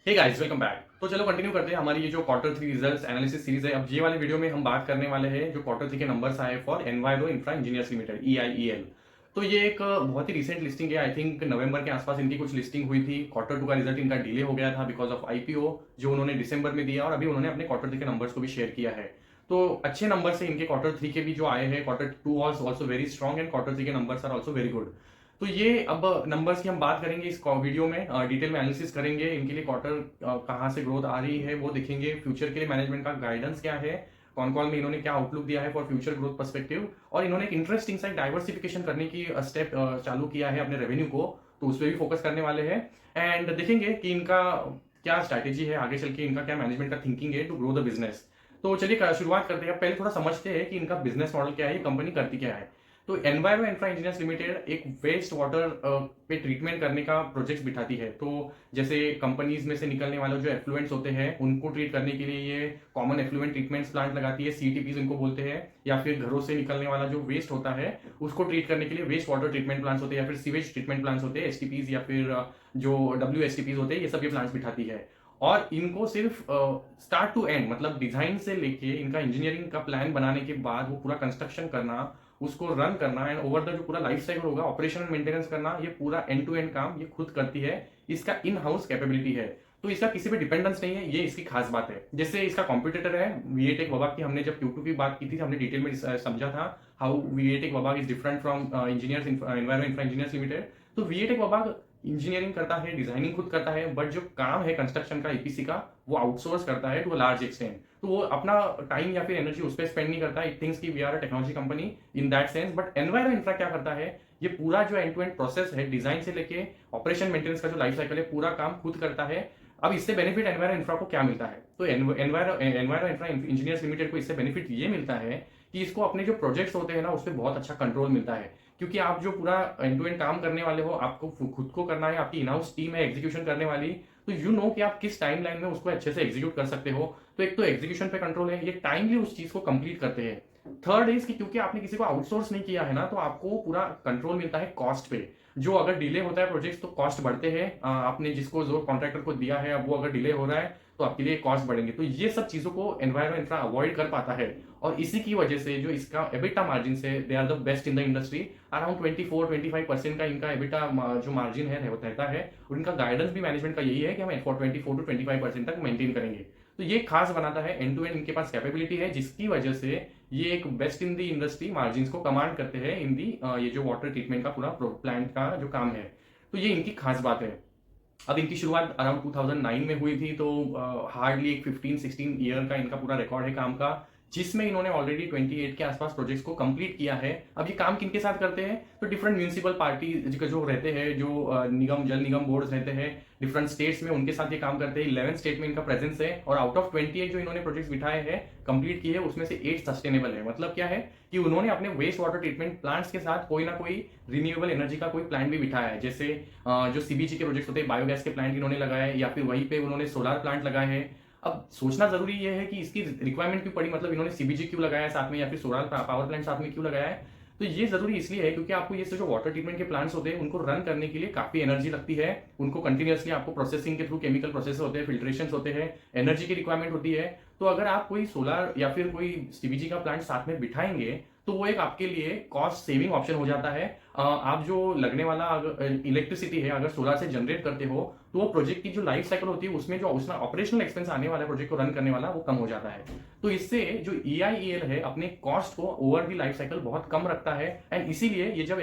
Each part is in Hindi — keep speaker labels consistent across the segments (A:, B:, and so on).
A: Hey guys welcome back. तो चलो कंटिन्यू करते हैं हमारी ये जो quarter three results analysis series है। अब ये वाले वीडियो में हम बात करने वाले हैं जो क्वार्टर थ्री के नंबर्स आए for enviro infra engineers limited EIEL। तो ये एक बहुत ही रिसेंट लिस्टिंग है। आई थिंक नवंबर के आसपास इनकी कुछ लिस्टिंग हुई थी। क्वार्टर टू का रिजल्ट इनका डिले हो गया था बिकॉज ऑफ IPO जो उन्होंने दिसंबर में दिया, और अभी उन्होंने अपने क्वार्टर थ्री के नंबर्स को भी शेयर किया है। तो अच्छे नंबर से इनके क्वार्टर थ्री के भी जो आए हैं। Quarter two was also very strong and quarter three के numbers are also very good. तो ये अब नंबर्स की हम बात करेंगे इस वीडियो में, डिटेल में एनालिसिस करेंगे इनके लिए। क्वार्टर कहाँ से ग्रोथ आ रही है वो देखेंगे। फ्यूचर के लिए मैनेजमेंट का गाइडेंस क्या है, कौन कौन में इन्होंने क्या आउटलुक दिया है फॉर फ्यूचर ग्रोथ पर्सपेक्टिव, और इन्होंने एक इंटरेस्टिंग सा डाइवर्सिफिकेशन करने की स्टेप चालू किया है अपने रेवेन्यू को। तो उस पर भी फोकस करने वाले हैं एंड देखेंगे कि इनका क्या स्ट्रैटेजी है आगे चल के, इनका क्या मैनेजमेंट का थिंकिंग है टू ग्रो द बिजनेस। तो चलिए शुरुआत करते हैं। पहले थोड़ा समझते हैं कि इनका बिजनेस मॉडल क्या है, ये कंपनी करती क्या है। तो एनवायरो इंफ्रा इंजीनियर्स लिमिटेड एक वेस्ट वाटर पे ट्रीटमेंट करने का प्रोजेक्ट बिठाती है। तो जैसे कंपनीज में से निकलने वाले जो एफ्लुएंट्स होते हैं उनको ट्रीट करने के लिए ये कॉमन एफ्लुएंट ट्रीटमेंट प्लांट लगाती है, CTPs इनको बोलते हैं। या फिर घरों से निकलने वाला जो वेस्ट होता है उसको ट्रीट करने के लिए वेस्ट वाटर ट्रीटमेंट प्लांट्स होते हैं, या फिर सीवेज ट्रीटमेंट प्लांट्स होते हैं STPs, या फिर जो WSTPs होते हैं, ये सब ये प्लांट्स बिठाती है। और इनको सिर्फ स्टार्ट टू एंड मतलब डिजाइन से लेके इनका इंजीनियरिंग का प्लान बनाने के बाद वो पूरा कंस्ट्रक्शन करना, उसको रन करना एंड ओवर द जो पूरा लाइफ साइकिल होगा ऑपरेशन एंड मेंटेनेंस करना, ये पूरा एंड टू एंड काम ये खुद करती है। इसका इन हाउस कैपेबिलिटी है, तो इसका किसी पे डिपेंडेंस नहीं है, ये इसकी खास बात है। जैसे इसका कॉम्पिटिटर है वीएटेक वबाग की। हमने जब Q2 की बात की थी हमने डिटेल में समझा था how VA Tech Wabag is different from engineers environment infra engineers limited. तो वीएटेक वबाग इंजीनियरिंग करता है, डिजाइनिंग खुद करता है, बट जो काम है कंस्ट्रक्शन का EPC का वो आउटसोर्स करता है टू अ लार्ज एक्सटेंट। तो वो अपना टाइम या फिर एनर्जी उस पर स्पेंड नहीं करता। इट थिंक्स कि we are a technology company in that sense. But Enviro Infra क्या करता है, ये पूरा जो एंड टू एंड प्रोसेस है डिजाइन से लेके ऑपरेशन मेंटेनेंस का जो लाइफ साइकिल है पूरा काम खुद करता है। अब इससे बेनिफिट एनवायरो इंफ्रा को क्या मिलता है, तो एनवायरो इंफ्रा इंजीनियर्स लिमिटेड को इससे बेनिफिट ये मिलता है कि इसको अपने जो प्रोजेक्ट्स होते हैं ना उस पर बहुत अच्छा कंट्रोल मिलता है। क्योंकि आप जो पूरा एंड टू एंड काम करने वाले हो आपको खुद को करना है, आपकी इनहाउस टीम है एग्जीक्यूशन करने वाली। तो यू नो कि आप किस टाइम लाइन में उसको अच्छे से एग्जीक्यूट कर सकते हो। तो एक तो एग्जीक्यूशन पे कंट्रोल है, ये टाइमली उस चीज को कंप्लीट करते हैं। थर्ड इज कि क्योंकि आपने किसी को आउटसोर्स नहीं किया है ना, तो आपको पूरा कंट्रोल मिलता है कॉस्ट पे। जो अगर डिले होता है प्रोजेक्ट तो कॉस्ट बढ़ते हैं। आपने जिसको जो कॉन्ट्रैक्टर को दिया है अब वो अगर डिले हो रहा है तो आपके लिए कॉस्ट बढ़ेंगे। तो ये सब चीजों को एनवायरमेंट इंफ्रा अवॉइड कर पाता है, और इसी की वजह से जो इसका एबिटा मार्जिन से they are the best in the industry. Around 24-25% का इनका एबिटा जो मार्जिन है रहता है। और इनका गाइडेंस भी मैनेजमेंट का यही है कि हम 24 to 25% तक मेंटेन करेंगे। तो ये खास बनाता है, एंड टू एंड इनके पास कैपेबिलिटी है जिसकी वजह से ये एक best in the industry margin को कमांड करते हैं इन दी ये जो वाटर ट्रीटमेंट का पूरा प्लांट का जो काम है। तो ये इनकी खास बात है। अब इनकी शुरुआत अराउंड 2009 में हुई थी, तो हार्डली एक 15-16 ईयर का इनका पूरा रिकॉर्ड है काम का, जिसमें इन्होंने ऑलरेडी 28 के आसपास प्रोजेक्ट्स को कंप्लीट किया है। अब ये काम किनके साथ करते हैं, तो डिफरेंट म्यूनिसिपल पार्टी जो रहते हैं, जो निगम जल निगम बोर्ड्स रहते हैं डिफरेंट स्टेट्स में, उनके साथ ये काम करते हैं। 11 स्टेट में इनका प्रेजेंस है, और आउट ऑफ 28 जो इन्होंने प्रोजेक्ट्स बिठाए हैं कंप्लीट किए हैं उसमें से 8 सस्टेनेबल है। मतलब क्या है कि उन्होंने अपने वेस्ट वाटर ट्रीटमेंट प्लांट्स के साथ कोई ना कोई रिन्यूएबल एनर्जी का कोई प्लांट भी बिठाया है। जैसे जो CBG के प्रोजेक्ट्स होते हैं बायोगैस के प्लांट इन्होंने लगाए, या फिर वहीं पे उन्होंने सोलर प्लांट लगाए हैं। अब सोचना जरूरी ये है कि इसकी रिक्वायरमेंट क्यों पड़ी, मतलब इन्होंने CBG क्यों लगाया है साथ में, या फिर सोलर पावर प्लांट साथ में क्यों लगाया है। तो ये जरूरी इसलिए है क्योंकि आपको ये जो वाटर ट्रीटमेंट के प्लांट्स होते हैं उनको रन करने के लिए काफी एनर्जी लगती है। उनको कंटिन्यूअसली आपको प्रोसेसिंग के थ्रू केमिकल प्रोसेस होते हैं, फिल्ट्रेशन होते हैं, एनर्जी की रिक्वायरमेंट होती है। तो अगर आप कोई सोलर या फिर कोई CBG का प्लांट साथ में बिठाएंगे तो वो एक आपके लिए कॉस्ट सेविंग ऑप्शन हो जाता है। आप जो लगने वाला अगर इलेक्ट्रिसिटी है अगर सोलर से जनरेट करते हो तो वो प्रोजेक्ट की जो लाइफ साइकिल होती है उसमें जो उसमें ऑपरेशनल एक्सपेंस आने वाला है प्रोजेक्ट को रन करने वाला वो कम हो जाता है। तो इससे जो EIEL है अपने कॉस्ट को ओवर दी लाइफ साइकिल बहुत कम रखता है। एंड इसीलिए ये जब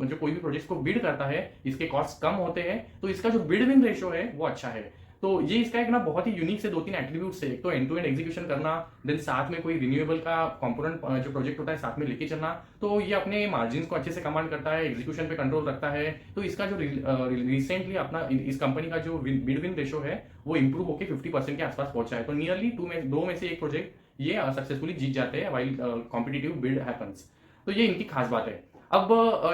A: जो कोई भी प्रोजेक्ट को बिड करता है इसके कॉस्ट कम होते हैं, तो इसका जो बिड विन रेशियो है वो अच्छा है। तो ये इसका एक ना बहुत ही यूनिक से 2-3 एट्रीब्यूट्स है। एक तो एंड टू एंड एग्जीक्यूशन करना, देन साथ में कोई रिन्यूएबल का कंपोनेंट जो प्रोजेक्ट होता है साथ में लेके चलना। तो ये अपने मार्जिन को अच्छे से कमांड करता है, एग्जीक्यूशन पे कंट्रोल रखता है। तो इसका जो रिसेंटली अपना इस कंपनी का जो बिड विन रेशियो है वो इंप्रूव होकर 50% के आसपास पहुंचा है। तो नियरली दो में से एक प्रोजेक्ट ये सक्सेसफुली जीत जाते हैं वाइल कॉम्पिटिटिव बिड हैपन्स। तो ये इनकी खास बात है। अब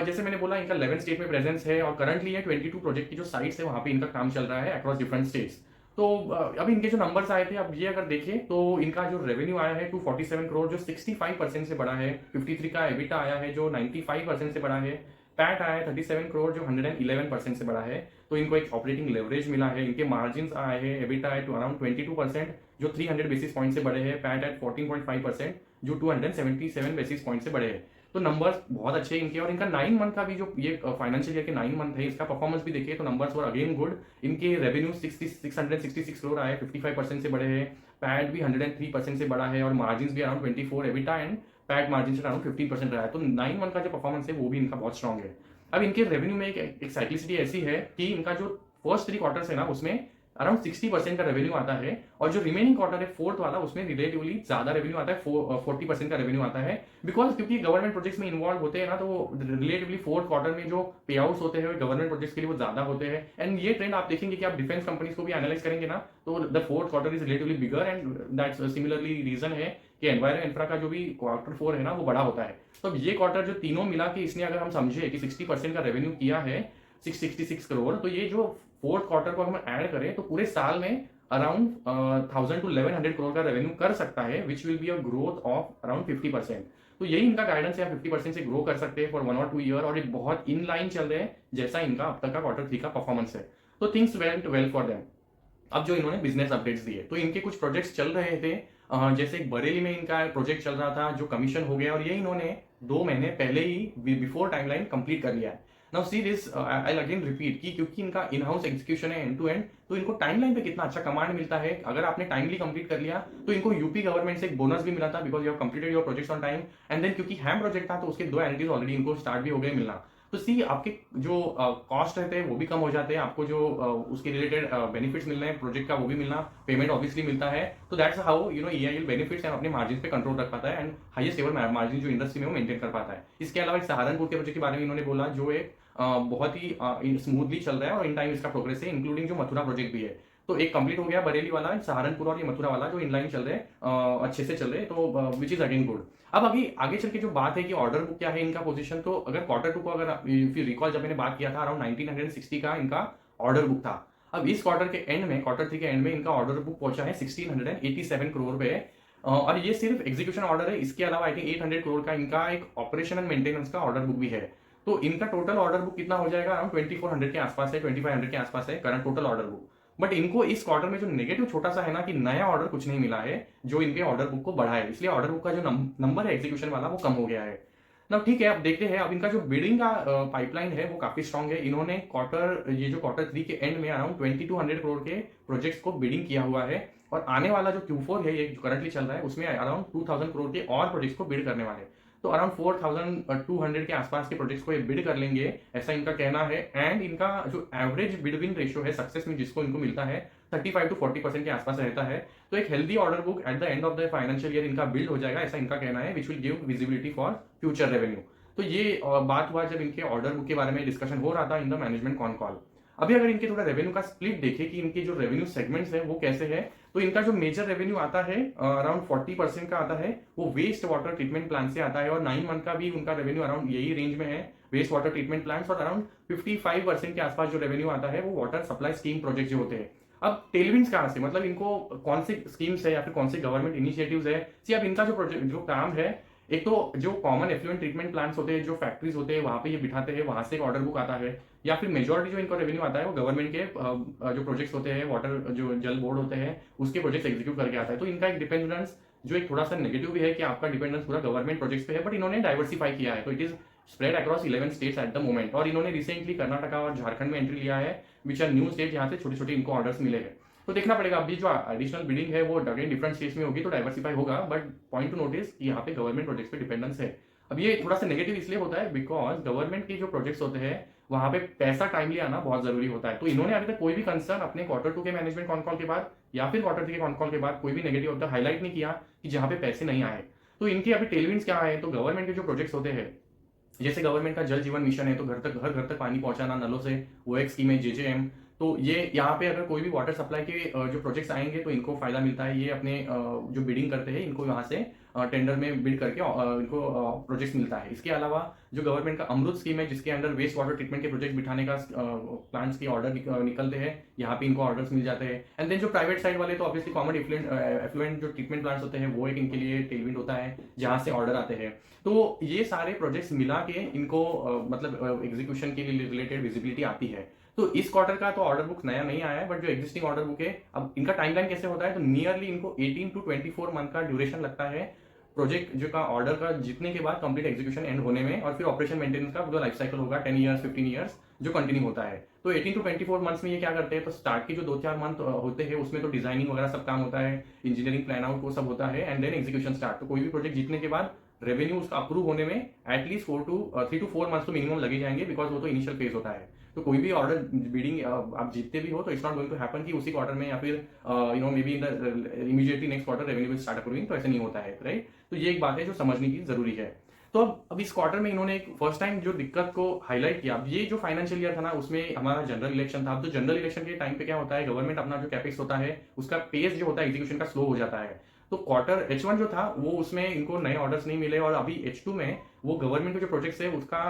A: जैसे मैंने बोला इनका 11 स्टेट में प्रेजेंस है, और करंटली ये 22 प्रोजेक्ट की जो साइट्स है वहां पे इनका काम चल रहा है अक्रॉस डिफरेंट स्टेट्स। तो अभी इनके जो नंबर्स आए थे अब ये अगर देखें तो इनका जो रेवेन्यू आया है 247 करोड़ जो 65% से बढ़ा है। 53 का एबिटा आया है जो 95% से बढ़ा है। पैट आया है 37 करोड़ जो 111% से बढ़ा है। तो इनको एक ऑपरेटिंग लेवरेज मिला है। इनके मार्जिन आए हैं, एबिटा है टू अराउंड 22% जो 300 बेसिस पॉइंट से बढ़े हैं। पैट एट 14.5% जो 277 बेसिस पॉइंट से बढ़े हैं। तो नंबर्स बहुत अच्छे हैं इनके। और इनका 9 मंथ का भी जो ये फाइनेंशियल ईयर के 9 मंथ है इसका परफॉर्मेंस भी देखिए तो नंबर्स वर अगेन गुड। इनके रेवेन्यू 666 करोड़ आए, 55% से बढ़े हैं। पैट भी 103% से बढ़ा है और मार्जिन भी around 24, EBITDA and PAT margin से अराउंड 15% रहा है। तो 9 मंथ का जो परफॉर्मेंस है वो भी इनका बहुत स्ट्रॉग है। अब इनके रेवेन्यू में एक साइक्लिसिटी ऐसी है कि इनका जो फर्स्ट 3 क्वार्टर्स है ना उसमें अराउंड 60% का रेवेन्यू आता है और जो रिमेनिंग क्वार्टर है फोर्थ वाला उसमें रिलेटिवली ज्यादा रेवेन्यू आता है, 40% का रेवेन्यू आता है। बिकॉज क्योंकि गवर्नमेंट प्रोजेक्ट्स में इन्वॉल्व होते हैं ना तो रिलेटिवली फोर्थ क्वार्टर में जो पे आउट्स होते हैं गवर्नमेंट प्रोजेक्ट्स के लिए वो ज्यादा होते हैं। एंड ये ट्रेंड आप देखेंगे कि आप डिफेंस कंपनीज को भी एनालाइज करेंगे ना तो the fourth quarter is relatively bigger and that's similarly reason है कि एनवायरमेंट इंफ्रा का जो भी क्वार्टर 4 है ना वो बड़ा होता है। तो ये क्वार्टर जो तीनों मिला के इसने अगर हम समझे कि 60% का रेवेन्यू किया है 666 करोड़, तो ये जो फोर्थ क्वार्टर को हम ऐड करें तो पूरे साल में अराउंड 1000 to 1100 करोड़ का रेवेन्यू कर सकता है which will be a growth of around 50%। तो यही इनका गाइडेंस है, 50% से ग्रो कर सकते हैं फॉर 1 or 2 ईयर और ये बहुत इन लाइन चल रहे हैं जैसा इनका अब तक का क्वार्टर 3 का परफॉर्मेंस है। तो things went well for them. अब जो इन्होंने बिजनेस अपडेट्स दिए तो इनके कुछ प्रोजेक्ट्स चल रहे थे, जैसे एक बरेली में इनका प्रोजेक्ट चल रहा था जो कमीशन हो गया और ये इन्होंने 2 महीने पहले ही बिफोर टाइमलाइन कंप्लीट कर लिया है। Now see this I again repeat कि क्योंकि इनका इन हाउस एग्जीक्यूशन है एंड टू एंड तो इनको टाइमलाइन पे कितना अच्छा कमांड मिलता है। अगर आपने टाइमली कंप्लीट कर लिया तो इनको यूपी गवर्नमेंट से एक बोनस भी मिला था because you have completed your projects on time. And then क्योंकि हैम प्रोजेक्ट था तो उसके 2 एंटिटीज ऑलरेडी इनको स्टार्ट भी हो गए मिलना। तो सी आपके जो कॉस्ट रहते हैं वो भी कम हो जाते हैं, आपको जो उसके रिलेटेड बेनिफिट्स मिल रहे हैं प्रोजेक्ट का वो भी मिलना, पेमेंट ऑब्वियसली मिलता है। तो that's how EIL benefits and अपने मार्जिन पे कंट्रोल रख पाता है एंड हाईएस्ट एवर मार्जिन जो इंडस्ट्री में वो मेंटेन कर पाता है। इसके अलावा एक सहारनपुर के प्रोजेक्ट के बारे में इन्होंने बोला जो एक बहुत ही स्मूथली चल रहा है और इन टाइम इसका प्रोग्रेस है, इंक्लूडिंग जो मथुरा प्रोजेक्ट भी है। तो एक कंप्लीट हो गया बरेली वाला, सहारनपुर और ये मथुरा वाला जो इनलाइन चल रहे हैं अच्छे से चल रहे हैं, तो विच इज अगेन गुड। अब अभी आगे चल के जो बात है कि ऑर्डर बुक क्या है इनका पोजीशन, तो अगर क्वार्टर 2 को अगर इफ यू रिकॉल जब मैंने बात किया था अराउंड 1960 का इनका ऑर्डर बुक था। अब इस क्वार्टर के एंड में क्वार्टर 3 के एंड में इनका ऑर्डर बुक पहुंचा है 1687 करोड़ पे। और ये सिर्फ एग्जीक्यूशन ऑर्डर है, इसके अलावा आई थिंक 800 करोड़ का इनका एक ऑपरेशन एंड मेंटेनेंस का ऑर्डर बुक भी है। तो इनका टोटल ऑर्डर बुक कितना हो जाएगा अराउंड 2400 के आसपास है, 2500 के आसपास है current total order book. But इनको इस क्वार्टर में जो नेगेटिव छोटा सा है ना कि नया ऑर्डर कुछ नहीं मिला है जो इनके ऑर्डर बुक को बढ़ाए, इसलिए ऑर्डर बुक का जो नंबर है एग्जीक्यूशन वाला वो कम हो गया है ना। ठीक है, अब देखते हैं। अब इनका जो बिडिंग का पाइपलाइन है वो काफी स्ट्रांग है। इन्होंने ये जो क्वार्टर 3 के एंड में अराउंड 2200 करोड़ के प्रोजेक्ट्स को बिडिंग किया हुआ है और आने वाला जो Q4 है ये जो करंटली चल रहा है उसमें अराउंड 2000 करोड़ के और प्रोजेक्ट्स को बिड करने वाले हैं। तो अराउंड 4200 के आसपास के प्रोजेक्ट्स को ये बिड कर लेंगे ऐसा इनका कहना है। एंड इनका जो एवरेज बिड विन रेशियो है सक्सेस में जिसको इनको मिलता है 35 to 40% के आसपास रहता है। तो एक healthy order book at the end of the financial year इनका बिल्ड हो जाएगा ऐसा इनका कहना है, which will give visibility for future revenue. तो ये बात हुआ जब इनके ऑर्डर बुक के बारे में डिस्कशन हो रहा था in the management con call. अभी अगर इनके थोड़ा रेवेन्यू का स्प्लिट देखें कि इनके जो रेवेन्यू सेगमेंट्स है वो कैसे है, तो इनका जो मेजर रेवेन्यू आता है अराउंड 40% का आता है वो वेस्ट वाटर ट्रीटमेंट प्लान से आता है और 9 मंथ का भी उनका रेवेन्यू अराउंड यही रेंज में है वेस्ट वाटर ट्रीटमेंट प्लांट्स। और अराउंड 55% के आसपास जो रेवेन्यू आता है वो वाटर सप्लाई स्कीम प्रोजेक्ट जो होते हैं। अब टेलविंड्स कहाँ से, मतलब इनको कौन सी स्कीम्स है या फिर कौन से गवर्नमेंट इनिशिएटिव्स है। सी अब इनका जो प्रोजेक्ट जो काम है, एक तो जो कॉमन एफ्लुएंट ट्रीटमेंट प्लांट्स होते हैं जो फैक्ट्रीज होते हैं वहां पे ये बिठाते हैं, वहां से एक ऑर्डर बुक आता है, या फिर मेजोरिटी जो इनको रेवेन्यू आता है वो गवर्नमेंट के जो प्रोजेक्ट्स होते हैं वाटर जो जल बोर्ड होते हैं उसके प्रोजेक्ट्स एग्जीक्यूट करके आता है। तो इनका एक डिपेंडेंस जो एक थोड़ा सा नेगेटिव भी है कि आपका डिपेंडेंस पूरा गवर्नमेंट प्रोजेक्ट्स पे है, बट इन्होंने डाइवर्सिफाई किया है तो it is spread across 11 states at the moment. और इन्होंने रिसेंटली कर्नाटका और झारखंड में एंट्री लिया है विच आर न्यू स्टेट जहाँ से छोटे छोटे इनको ऑर्डर्स मिले हैं। तो देखना पड़ेगा अभी जो एडिशनल बिडिंग है वो अगेन डिफरेंट स्टेट्स में होगी तो डाइवर्सिफाई होगा, बट पॉइंट टू नोटिस कि यहाँ पे गवर्नमेंट प्रोजेक्ट्स पे डिपेंडेंस है। अब ये थोड़ा सा नेगेटिव इसलिए होता है बिकॉज गवर्नमेंट के जो प्रोजेक्ट्स होते हैं वहां पे पैसा टाइमली आना बहुत जरूरी होता है। तो इन्होंने अभी तक कोई भी कंसर्न अपने क्वार्टर 2 के मैनेजमेंट कॉन कॉल के बाद या फिर क्वार्टर 3 के कॉन कॉल के बाद कोई भी नेगेटिव होता हाईलाइट नहीं किया कि जहां पे पैसे नहीं आए। तो इनके अभी टेलविंड्स क्या है, तो गवर्नमेंट के जो प्रोजेक्ट्स होते हैं जैसे गवर्नमेंट का जल जीवन मिशन है तो घर तक पानी पहुंचाना नलों से, वो एक स्कीम है JJM। तो ये यहाँ पे अगर कोई भी वाटर सप्लाई के जो प्रोजेक्ट्स आएंगे तो इनको फायदा मिलता है, ये अपने जो बिडिंग करते हैं इनको यहाँ से टेंडर में बिड करके इनको प्रोजेक्ट्स मिलता है। इसके अलावा जो गवर्नमेंट का अमृत स्कीम है जिसके अंडर वेस्ट वाटर ट्रीटमेंट के प्रोजेक्ट बिठाने का प्लांट्स के ऑर्डर निकलते हैं, यहाँ पे इनको ऑर्डर्स मिल जाते हैं। एंड देन जो प्राइवेट साइड वाले तो ऑब्वियसली कॉमन एफ्लुएंट जो ट्रीटमेंट प्लांट्स होते हैं वो एक इनके लिए टेलविंड होता है जहाँ से ऑर्डर आते हैं। तो ये सारे प्रोजेक्ट्स मिला के इनको मतलब एग्जीक्यूशन के लिए रिलेटेड विजिबिलिटी आती है। तो इस क्वार्टर का तो ऑर्डर बुक नया नहीं आया है, बट जो एग्जिस्टिंग ऑर्डर बुक है अब इनका टाइमलाइन कैसे होता है, तो नियरली इनको 18 टू 24 मंथ का ड्यूरेशन लगता है प्रोजेक्ट जो का ऑर्डर का जीतने के बाद कंप्लीट एग्जीक्यूशन एंड होने में, और फिर ऑपरेशन मेंटेनेंस का जो लाइफ साइकिल होगा 10 ईयर्स 15 ईयर्स जो कंटिन्यू होता है। तो 18 टू 24 मंथ्स में ये क्या करते हैं, तो स्टार्ट के जो 2-4 मंथ होते हैं उसमें तो डिजाइनिंग वगैरह सब काम होता है, इंजीनियरिंग प्लान आउट वो सब होता है, एंड देन एग्जीक्यूशन स्टार्ट। तो कोई भी प्रोजेक्ट जीतने के बाद रेवेन्यू उसका अप्रूव होने में एटलीस्ट 3 टू 4 मंथ्स तो मिनिमम लगे जाएंगे, बिकॉज वो तो इनिशियल फेज होता है। तो कोई भी ऑर्डर बिडिंग आप जीतते भी हो तो it's not going to happen कि उसी क्वार्टर में या फिर maybe in the immediately next quarter revenue will start approving, तो ऐसे नहीं होता है, राइट। तो ये एक बात है जो समझने की जरूरी है। तो अब इस क्वार्टर में इन्होंने एक फर्स्ट टाइम जो दिक्कत को हाईलाइट किया, अब ये जो फाइनेंशियल ईयर था ना उसमें हमारा जनरल इलेक्शन था। अब तो जनरल इलेक्शन के टाइम पे क्या होता है, गवर्नमेंट अपना जो कैपेक्स होता है उसका पेस जो होता है एग्जीक्यूशन का स्लो हो जाता है। तो क्वार्टर H1 जो था वो उसमें इनको नए ऑर्डर्स नहीं मिले, और अभी H2 में वो गवर्नमेंट के जो प्रोजेक्ट्स है उसका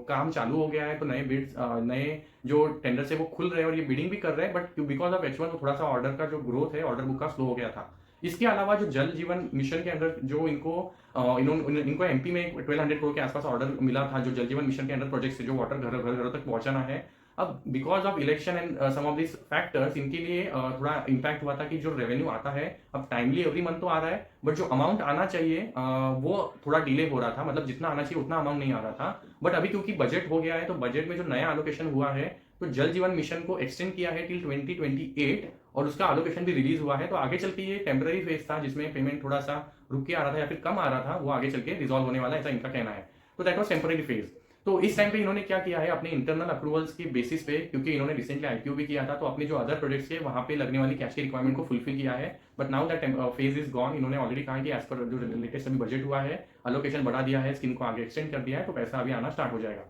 A: काम चालू हो गया है, तो नए बिड्स नए जो टेंडर्स है वो खुल रहे हैं और ये बिडिंग भी कर रहे हैं, बट बिकॉज ऑफ H1 तो थोड़ा सा ऑर्डर का जो ग्रोथ है ऑर्डर बुक का स्लो हो गया था। इसके अलावा जो जल जीवन मिशन के अंदर जो इनको एमपी में 1200 करोड़ के आसपास ऑर्डर मिला था, जो जल जीवन मिशन के अंदर प्रोजेक्ट से जो वाटर घर घर घरों तक पहुंचाना है। अब because of election and some of this factors इनके लिए थोड़ा इम्पैक्ट हुआ था कि जो रेवेन्यू आता है अब टाइमली एवरी मंथ तो आ रहा है, बट जो अमाउंट आना चाहिए वो थोड़ा डिले हो रहा था, मतलब जितना आना चाहिए उतना अमाउंट नहीं आ रहा था। बट अभी क्योंकि बजट हो गया है तो बजट में जो नया एलोकेशन हुआ है तो जल जीवन मिशन को एक्सटेंड किया है टिल 2028, और उसका एलोकेशन भी रिलीज हुआ है। तो आगे चल के ये टेम्पररी फेज था जिसमें पेमेंट थोड़ा सा रुक के आ रहा था या फिर कम आ रहा था, वो आगे चल के रिजॉल्व होने वाला है, ऐसा इनका कहना है। तो दैट वाज टेम्पररी फेज। तो इस टाइम पे इन्होंने क्या किया है, अपने इंटरनल अप्रूवल्स के बेसिस पे, क्योंकि इन्होंने रिसेंटली आईपीओ भी किया था, तो अपने जो अदर प्रोजेक्ट्स है वहां पे लगने वाली कैश की रिक्वायरमेंट को फुलफिल किया है। But now that phase is gone, इन्होंने ऑलरेडी कहा कि एज पर जो लेटेस्ट अभी बजट हुआ है अलोकेशन बढ़ा दिया है, स्कीम को आगे एक्सटेंड कर दिया है, तो पैसा अभी आना स्टार्ट हो जाएगा।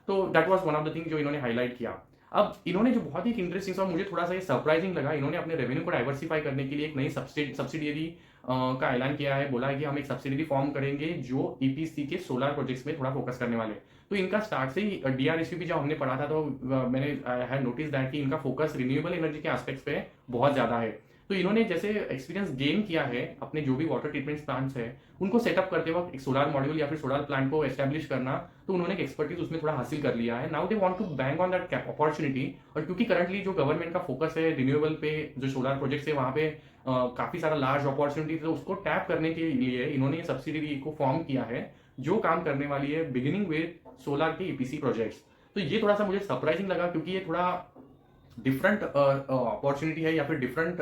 A: तो that was one of the thing जो इन्होंने हाईलाइट किया। अब इन्होंने जो बहुत ही इंटरेस्टिंग और मुझे थोड़ा सा ये सरप्राइजिंग लगा, इन्होंने अपने रेवेन्यू को डाइवर्सिफाई करने के लिए एक नई सब्सिडियरी का ऐलान किया है। बोला है कि हम एक सब्सिडियरी फॉर्म करेंगे जो ईपीसी के सोलर प्रोजेक्ट्स में थोड़ा फोकस करने वाले। तो इनका स्टार्ट से ही डीआरएसपी जब हमने पढ़ा था तो मैंने हैड नोटिस दैट कि इनका फोकस रिन्यूएबल एनर्जी के एस्पेक्ट्स पे बहुत ज्यादा है। तो इन्होंने जैसे एक्सपीरियंस गेन किया है अपने जो भी वाटर ट्रीटमेंट प्लांट्स है उनको सेटअप करते वक्त एक सोलर मॉड्यूल या फिर सोलर प्लांट को एस्टेब्लिश करना, तो उन्होंने एक एक्सपर्टीज उसमें थोड़ा हासिल कर लिया है। Now they want to bank on that opportunity. और क्योंकि करंटली जो गवर्नमेंट का फोकस है रिन्यूएबल पे, जो सोलर प्रोजेक्ट्स है वहां पे काफी सारा लार्ज अपॉर्चुनिटी, तो उसको टैप करने के लिए इन्होंने सब्सिडी को फॉर्म किया है जो काम करने वाली है बिगिनिंग विद सोलर के ईपीसी प्रोजेक्ट्स। तो ये थोड़ा सा मुझे सरप्राइजिंग लगा क्योंकि ये थोड़ा डिफरेंट अपॉर्चुनिटी है या फिर डिफरेंट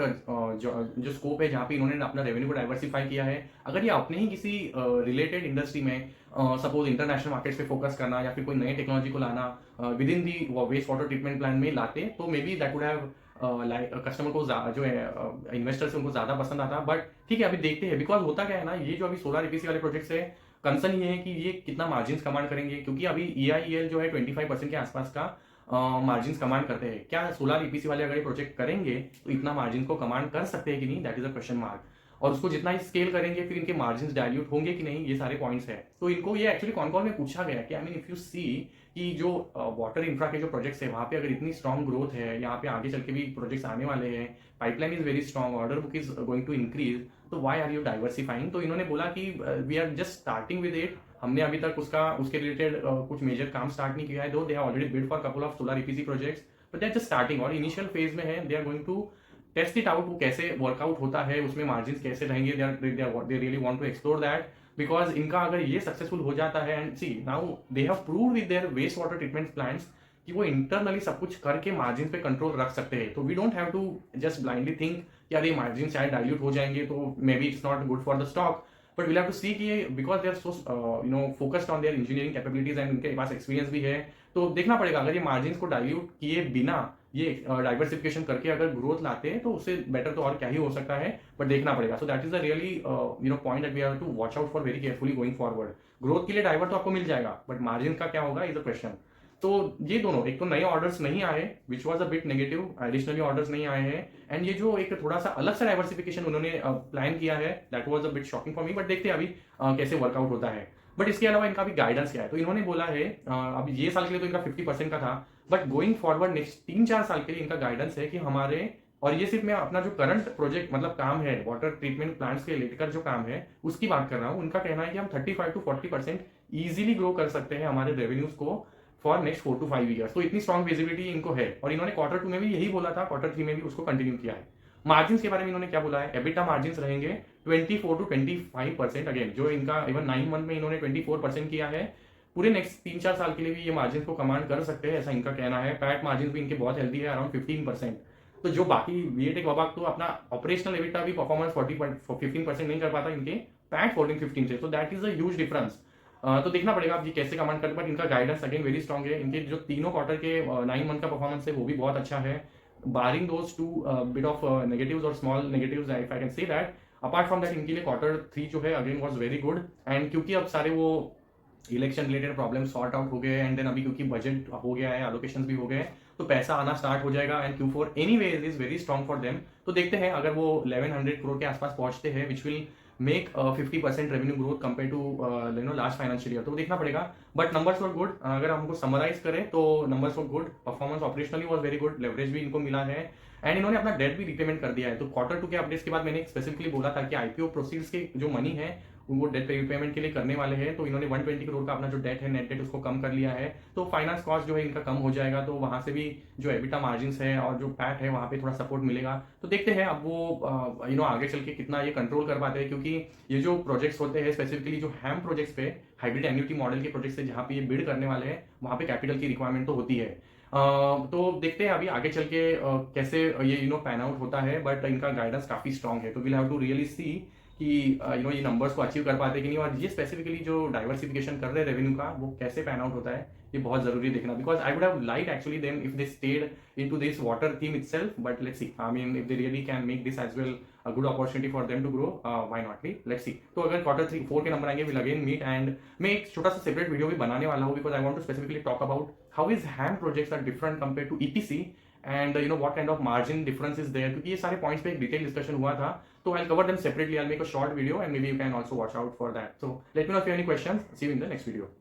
A: जो स्कोप है जहाँ पे इन्होंने अपना रेवेन्यू को डाइवर्सिफाई किया है। अगर ये अपने ही किसी रिलेटेड इंडस्ट्री में सपोज इंटरनेशनल मार्केट्स पे फोकस करना या फिर कोई नई टेक्नोलॉजी को लाना within the waste water treatment plan में लाते, तो maybe that would have customer को जो है इन्वेस्टर्स उनको ज्यादा पसंद आता। बट ठीक है अभी देखते हैं, बिकॉज होता क्या है ना, ये जो अभी सोलर ईपीसी वाले प्रोजेक्ट्स है कंसर्न ये है कि ये कितना मार्जिन कमांड करेंगे, क्योंकि अभी EIEL जो है 25% के आसपास का मार्जिन कमांड करते हैं। क्या सोलर ईपीसी वाले अगर ये प्रोजेक्ट करेंगे तो इतना मार्जिन को कमांड कर सकते हैं कि नहीं, that is a question mark. और उसको जितना स्केल करेंगे फिर इनके मार्जिन डायल्यूट होंगे कि नहीं, ये सारे पॉइंट्स है। तो इनको ये एक्चुअली कॉन कॉल में पूछा गया कि आई मीन इफ यू सी कि जो वाटर इंफ्रा के जो प्रोजेक्ट्स है वहां पे अगर इतनी स्ट्रॉन्ग ग्रोथ है, यहाँ पे आगे चल के भी प्रोजेक्ट्स आने वाले हैं, pipeline is very strong, order book is going to increase, तो व्हाई आर यू डाइवर्सिफाइंग। तो इन्होंने बोला कि we are just starting with it, हमने अभी तक उसके रिलेटेड कुछ मेजर काम स्टार्ट नहीं किया है, though they have already bid for couple of solar EPC projects, but they are just starting और इनिशियल फेज में है। They are going to test it out, वो कैसे वर्कआउट होता है, उसमें मार्जिन कैसे रहेंगे, they really want to explore that, because इनका अगर ये सक्सेसफुल हो जाता है and see now they have proved with their waste water treatment plants कि वो इंटरनली सब कुछ करके मार्जिन पे कंट्रोल रख सकते हैं। तो we don't have to just blindly think कि यार ये मार्जिन शायद डाइल्यूट हो जाएंगे तो maybe it's not good for the stock, but we'll have to see कि because they are so focused on their engineering capabilities and उनके पास एक्सपीरियंस भी है, तो देखना पड़ेगा अगर ये मार्जिन को डाइल्यूट किए बिना ये डाइवर्सिफिकेशन करके अगर ग्रोथ लाते हैं तो उससे बेटर तो और क्या ही हो सकता है, बट देखना पड़ेगा। So that is the really point that we have to watch out for very carefully going forward. Growth के लिए डाइवर तो आपको मिल जाएगा, बट मार्जिन का क्या होगा इज अ क्वेश्चन। तो ये दोनों, एक तो नए ऑर्डर्स नहीं आए which was a bit negative, additionally orders नहीं आए हैं, एंड ये जो एक थोड़ा सा अलग सा डाइवर्सिफिकेशन उन्होंने प्लान किया है, that was a bit shocking for me, but देखते हैं अभी कैसे वर्कआउट होता है। बट इसके अलावा इनका भी गाइडेंस क्या है, तो इन्होंने बोला है अब ये साल के लिए तो इनका 50% का था, बट गोइंग फॉरवर्ड नेक्स्ट 3-4 साल के लिए इनका गाइडेंस है कि हमारे, और ये सिर्फ मैं अपना जो करंट प्रोजेक्ट मतलब काम है वाटर ट्रीटमेंट प्लांट्स के लेकर जो काम है उसकी बात कर रहा हूँ, उनका कहना है कि हम 35-40% ईजिली ग्रो कर सकते हैं हमारे रेवेन्यूज को फॉर नेक्स्ट 4 to 5 ईयर्स। तो इतनी स्ट्रॉन्ग विजिबिलिटी इनको है, और इन्होंने Q2 में भी यही बोला था, Q3 में भी उसको कंटिन्यू किया है। मार्जिन के बारे में इन्होंने क्या बोला है, एबिटा मार्जिन रहेंगे 24 to 25%, अगेन जो इनका इवन 9 मंथ में इन्होंने 24% किया है, पूरे नेक्स्ट 3-4 साल के लिए भी ये मार्जिन को कमांड कर सकते हैं, ऐसा इनका कहना है। पैट मार्जिन भी इनके बहुत हेल्दी है, अराउंड 15%। तो जो बाकी बीएटेक वबाक तो अपना ऑपरेशनल एबिटा भी परफॉर्मेंस 15% नहीं कर पाता, इनके पैट 14-15 से, तो that is a huge difference. तो देखना पड़ेगा आप ये कैसे कमांड करते हैं, बट इनका गाइडेंस अगेन वेरी स्ट्रॉन्ग है। इनके जो तीनों क्वार्टर के 9 मंथ का परफॉर्मेंस है वो भी बहुत अच्छा है, barring those two bit of negatives और small negatives, if I can say that. Apart from that इनके लिए Q3 जो है again was very good, and क्योंकि अब सारे वो election related problem sort out हो गए, एंड देन अभी क्योंकि बजट हो गया है, एलोकेशंस भी हो गए, तो पैसा आना स्टार्ट हो जाएगा, and Q4 anyway is very strong for them. तो देखते हैं अगर वो 1100 करोड़ के आसपास पहुंचते हैं, which will make 50% revenue growth compare to last financial year, तो देखना पड़ेगा। बट नंबर्स वर गुड, अगर हमको समराइज करें तो numbers were good, performance operationally was very good, leverage भी इनको मिला है, एंड इन्होंने अपना डेट भी रिपेमेंट कर दिया है। तो Q2 के अपडेट्स के बाद मैंने स्पेसिफिकली बोला था कि आईपीओ प्रोसीड्स के जो मनी है उनको डेट रिपेमेंट के लिए करने वाले हैं, तो इन्होंने 120 करोड़ का अपना जो डेट है, नेट डेट, उसको कम कर लिया है, तो फाइनेंस कॉस्ट जो है इनका कम हो जाएगा, तो वहां से भी जो एबिटा मार्जिन है और जो पैट है वहां पे थोड़ा सपोर्ट मिलेगा। तो देखते हैं अब वो आगे चल के कितना ये कंट्रोल कर पाते हैं, क्योंकि ये जो प्रोजेक्ट्स होते हैं स्पेसिफिकली जो हैम प्रोजेक्ट्स पे, हाइब्रिड एन्युटी मॉडल के प्रोजेक्ट्स है जहाँ पे ये बिल्ड करने वाले हैं, वहाँ पे कैपिटल की रिक्वायरमेंट तो होती है। तो देखते हैं अभी आगे चल के कैसे ये पैन आउट होता है, बट इनका गाइडेंस काफी स्ट्रॉन्ग है, तो will have to really see कि ये नंबर्स को अचीव कर पाते हैं कि नहीं, और ये स्पेसिफिकली जो डाइवर्सिफिकेशन कर रहे हैं रेवेन्यू का वो कैसे पैन आउट होता है, ये बहुत जरूरी देखना, because I would have like actually them if they stayed into this water theme itself, but let's see, I mean if they really can make this as well a good opportunity for them to grow, why not be, let's see. तो अगर Q3-4 के नंबर आएंगे विल अगेन मीट, एंड मैं एक छोटा सा सेपरेट वीडियो भी बनाने वाला हूँ, because I want to specifically talk about how is HAM projects are different compare to EPC, and what kind of margin difference is there, क्योंकि ये सारे पॉइंट्स पे एक डिटेल डिस्कशन हुआ था, तो I'll cover them separately. I'll make a short video and maybe you can also watch out for that. So let me know if you have any questions. See you in the next video.